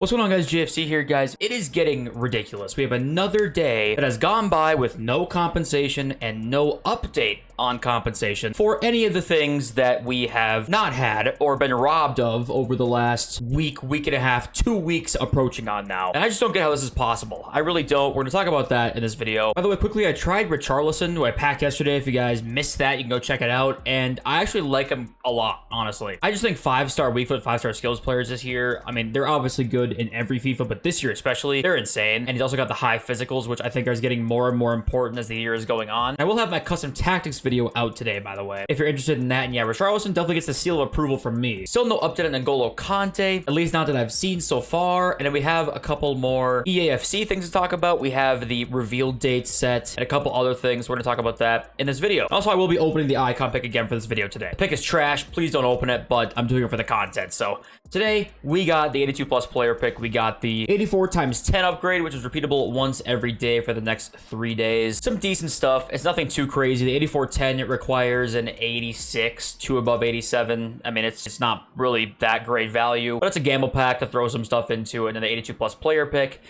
What's going on, guys? JFC here, guys. It is getting ridiculous. We have another day that has gone by with no compensation and no update on compensation for any of the things that we have not had or been robbed of over the last week and a half, 2 weeks approaching on now. And I just don't get how this is possible. I really don't. We're going to talk about that in this video. By the way, quickly, I tried Richarlison, who I packed yesterday. If you guys missed that, you can go check it out. And I actually like him a lot, honestly. I just think 5-star weak foot, 5-star skills players this year, I mean, they're obviously good in every FIFA, but this year especially, they're insane. And he's also got the high physicals, which I think are getting more and more important as the year is going on. I will have my custom tactics video out today, by the way, if you're interested in that. And yeah, Richarlison definitely gets the seal of approval from me. Still no update on KANTE, at least not that I've seen so far. And then we have a couple more EAFC things to talk about. We have the reveal date set and a couple other things. We're going to talk about that in this video. Also, I will be opening the icon pick again for this video today. The pick is trash. Please don't open it, but I'm doing it for the content. So today we got the 82 plus player pick. We got the 84x10 upgrade, which is repeatable once every day for the next 3 days. Some decent stuff. It's nothing too crazy. The 8410, it requires an 86 to above 87. I mean, it's not really that great value, but it's a gamble pack to throw some stuff into. And then the 82 plus player pick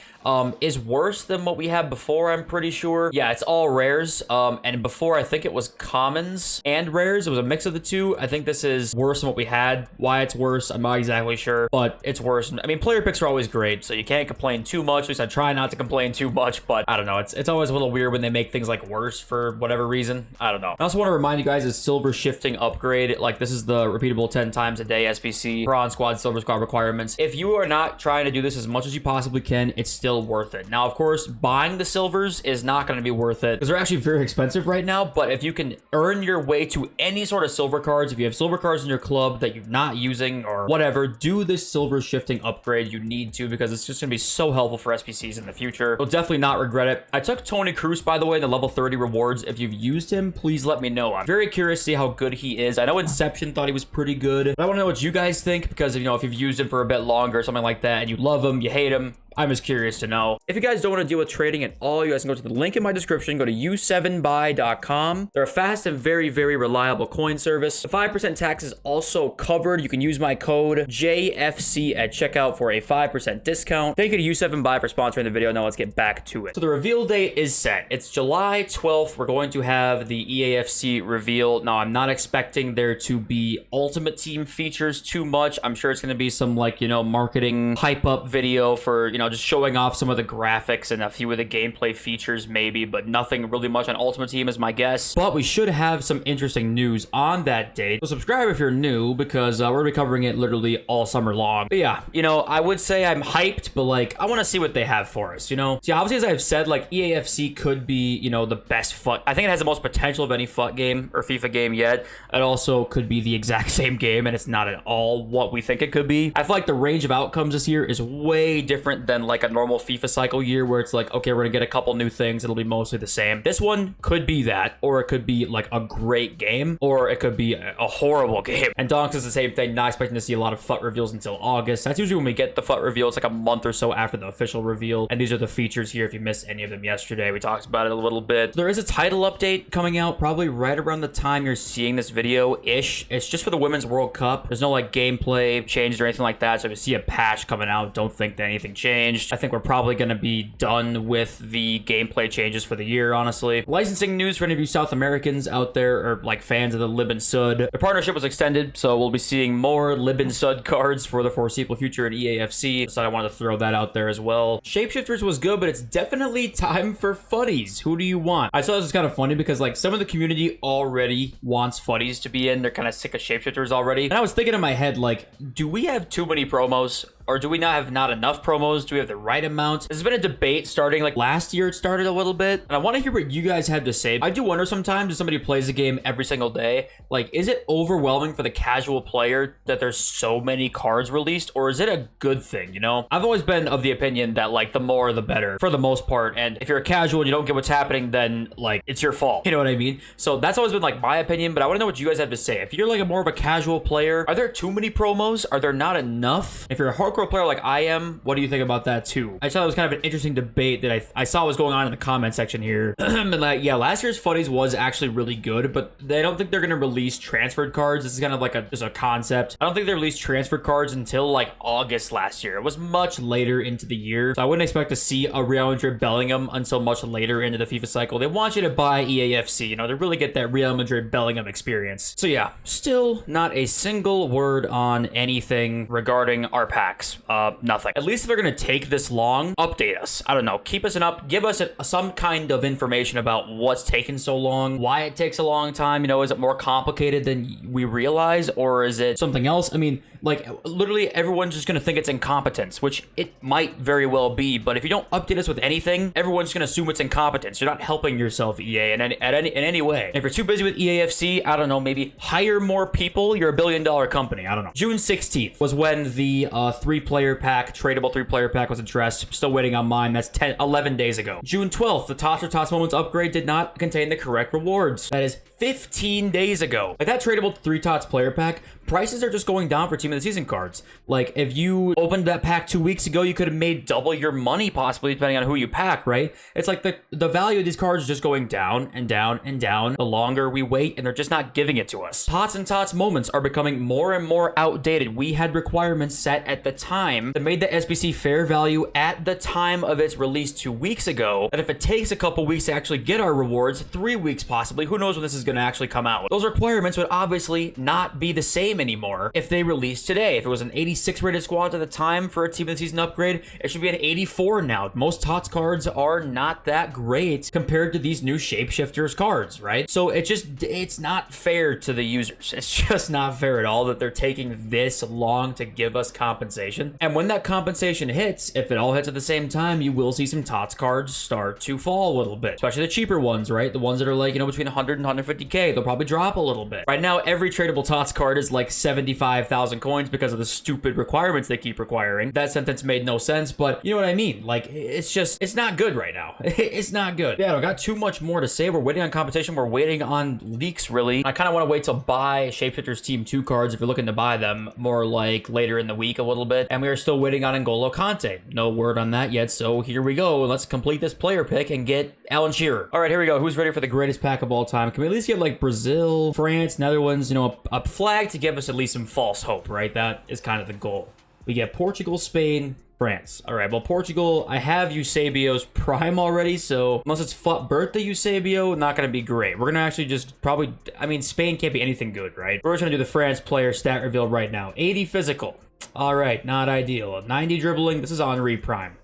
is worse than what we had before, I'm pretty sure. Yeah, it's all rares. And before, I think it was commons and rares. It was a mix of the two. I think this is worse than what we had. Why it's worse, I'm not exactly sure, but it's worse. I mean, player picks are always great, so you can't complain too much. At least I try not to complain too much, but I don't know. It's always a little weird when they make things like worse for whatever reason. I don't know. I also want to remind you guys, is silver shifting upgrade. Like, this is the repeatable 10 times a day SBC bronze squad, silver squad requirements. If you are not trying to do this as much as you possibly can, it's still worth it. Now, of course, buying the silvers is not going to be worth it because they're actually very expensive right now. But if you can earn your way to any sort of silver cards, if you have silver cards in your club that you're not using or whatever, do this silver shifting upgrade. You need to, because it's just going to be so helpful for SPCs in the future. You'll definitely not regret it. I took Tony Cruz, by the way, in the level 30 rewards. If you've used him, please let me know. I'm very curious to see how good he is. I know Inception thought he was pretty good, but I want to know what you guys think, because if you've used him for a bit longer or something like that and you love him, you hate him, I'm just curious to know. If you guys don't want to deal with trading at all, you guys can go to the link in my description. Go to u7buy.com. They're a fast and very, very reliable coin service. The 5% tax is also covered. You can use my code JFC at checkout for a 5% discount. Thank you to U7Buy for sponsoring the video. Now let's get back to it. So the reveal date is set. It's July 12th. We're going to have the EAFC reveal. Now, I'm not expecting there to be Ultimate Team features too much. I'm sure it's going to be some, like, marketing hype up video for, just showing off some of the graphics and a few of the gameplay features maybe, but nothing really much on Ultimate Team is my guess. But we should have some interesting news on that date. So subscribe if you're new, because we're going to be covering it literally all summer long. But yeah, I would say I'm hyped, but like, I want to see what they have for us, See, obviously, as I've said, like, EAFC could be, the best FUT. I think it has the most potential of any FUT game or FIFA game yet. It also could be the exact same game, and it's not at all what we think it could be. I feel like the range of outcomes this year is way different than like a normal FIFA cycle year, where it's like, okay, we're gonna get a couple new things, it'll be mostly the same. This one could be that, or it could be like a great game, or it could be a horrible game. And Donks is the same thing, not expecting to see a lot of FUT reveals until August. That's usually when we get the FUT reveal. It's like a month or so after the official reveal, and these are the features here. If you missed any of them yesterday, we talked about it a little bit. There is a title update coming out probably right around the time you're seeing this video-ish. It's just for the Women's World Cup. There's no like gameplay changes or anything like that, so if you see a patch coming out, don't think that anything changed. I think we're probably going to be done with the gameplay changes for the year, honestly. Licensing news for any of you South Americans out there, or like fans of the Lib and Sud. The partnership was extended, so we'll be seeing more Lib and Sud cards for the foreseeable future in EAFC, so I wanted to throw that out there as well. Shapeshifters was good, but it's definitely time for Fuddies. Who do you want? I thought this was kind of funny because like some of the community already wants Fuddies to be in. They're kind of sick of Shapeshifters already. And I was thinking in my head, like, do we have too many promos? Or do we not have enough promos? Do we have the right amount? There's been a debate starting like last year. It started a little bit, and I want to hear what you guys have to say. I do wonder sometimes, as somebody who plays the game every single day, like, is it overwhelming for the casual player that there's so many cards released, or is it a good thing? I've always been of the opinion that like the more the better for the most part. And if you're a casual and you don't get what's happening, then like it's your fault. You know what I mean? So that's always been like my opinion. But I want to know what you guys have to say. If you're like more of a casual player, are there too many promos? Are there not enough? If you're a hardcore hardcore player like I am, what do you think about that too? I thought it was kind of an interesting debate that I saw was going on in the comment section here. And like, yeah, last year's Fuddies was actually really good, but they don't think they're gonna release transferred cards. This is kind of like just a concept. I don't think they released transferred cards until like August last year. It was much later into the year, so I wouldn't expect to see a Real Madrid Bellingham until much later into the FIFA cycle. They want you to buy EAFC, you know, to really get that Real Madrid Bellingham experience. So yeah, still not a single word on anything regarding our packs. Nothing. At least if they're gonna take this long, update us. I don't know, keep us give us some kind of information about what's taking so long, why it takes a long time. You know, is it more complicated than we realize, or is it something else? I mean, like, literally everyone's just gonna think it's incompetence, which it might very well be, but if you don't update us with anything, everyone's gonna assume it's incompetence. You're not helping yourself, EA, in any way. And if you're too busy with EAFC, I don't know, maybe hire more people. You're a $1 billion company. I don't know. June 16th was when the tradable three-player pack was addressed. Still waiting on mine. That's 11 days ago. June 12th, the Tots or Tots Moments upgrade did not contain the correct rewards. That is 15 days ago. Like, that tradable 3 Tots player pack, prices are just going down for Team of the Season cards. Like, if you opened that pack 2 weeks ago, you could have made double your money, possibly, depending on who you pack, right? It's like the value of these cards is just going down and down and down the longer we wait, and they're just not giving it to us. Tots and Tots Moments are becoming more and more outdated. We had requirements set at the time that made the SBC fair value at the time of its release 2 weeks ago, that if it takes a couple weeks to actually get our rewards, 3 weeks possibly, who knows when this is going to actually come out. Those requirements would obviously not be the same anymore if they released today. If it was an 86 rated squad at the time for a Team of the Season upgrade, it should be an 84 now. Most Tots cards are not that great compared to these new Shapeshifters cards, right? So it's not fair to the users. It's just not fair at all that they're taking this long to give us compensation. And when that compensation hits, if it all hits at the same time, you will see some Tots cards start to fall a little bit, especially the cheaper ones, right? The ones that are like, you know, between 100 and 150k, they'll probably drop a little bit. Right now, every tradable Tots card is like 75,000 coins because of the stupid requirements they keep requiring. That sentence made no sense, but you know what I mean? Like, it's not good right now. It's not good. Yeah, I got too much more to say. We're waiting on compensation. We're waiting on leaks, really. I kind of want to wait till buy Shapeshifters Team 2 cards if you're looking to buy them more like later in the week a little bit. And we are still waiting on N'Golo Kante. No word on that yet, so here we go. Let's complete this player pick and get Alan Shearer. All right, here we go. Who's ready for the greatest pack of all time? Can we at least get like Brazil, France, Netherlands, you know, a flag to give us at least some false hope, right? That is kind of the goal. We get Portugal, Spain, France. All right, well, Portugal, I have Eusebio's Prime already, so unless it's birthday Eusebio, not going to be great. We're going to actually just probably, I mean, Spain can't be anything good, right? We're just going to do the France player stat reveal right now. 80 physical. All right, not ideal. 90 dribbling. This is Henry Prime.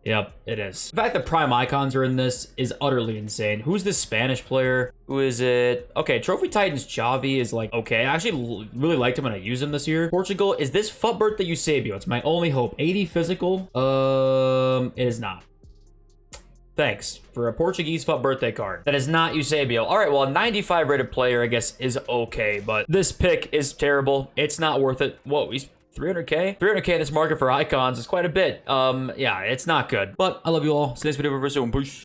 Yep, it is. The fact that Prime icons are in this is utterly insane. Who's this Spanish player? Who is it? Okay, Trophy Titans Xavi is like, okay. I actually really liked him when I used him this year. Portugal, is this FUT birthday Eusebio? It's my only hope. 80 physical? It is not. Thanks for a Portuguese FUT birthday card. That is not Eusebio. All right, well, a 95 rated player, I guess, is okay, but this pick is terrible. It's not worth it. Whoa, he's 300k? 300k in this market for icons is quite a bit. Yeah, it's not good. But I love you all. See you next video very soon. Peace.